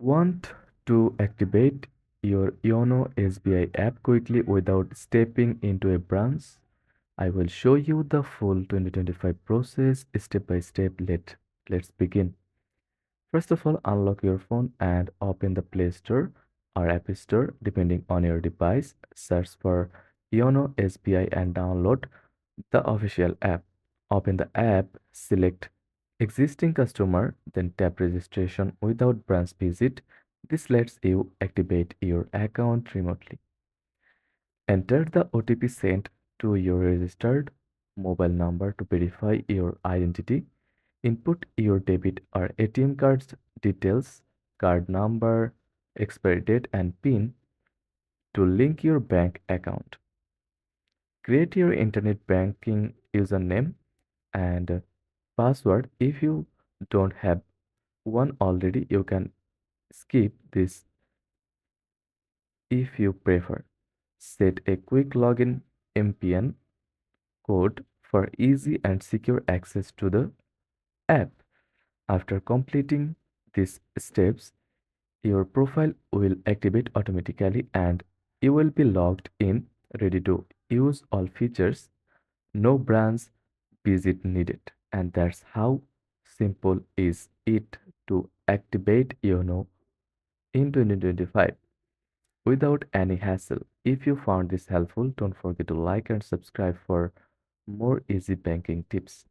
Want to activate your YONO SBI app quickly without stepping into a branch? I will show you the full 2025 process step by step. Let's begin. First of all, unlock your phone and open the Play Store or App Store depending on your device. Search for YONO SBI and download the official app. Open the app, select existing customer, then tap registration without branch visit. This lets you activate your account remotely. Enter the OTP sent to your registered mobile number to verify your identity. Input your debit or ATM card's details, card number, expiry date, and PIN to link your bank account. Create your internet banking username and password. If you don't have one already, you can skip this if you prefer. Set a quick login MPN code for easy and secure access to the app. After completing these steps, your profile will activate automatically and you will be logged in, ready to use all features. No branch visit needed. And that's how simple is it to activate YONO in 2025 without any hassle. If you found this helpful, don't forget to like and subscribe for more easy banking tips.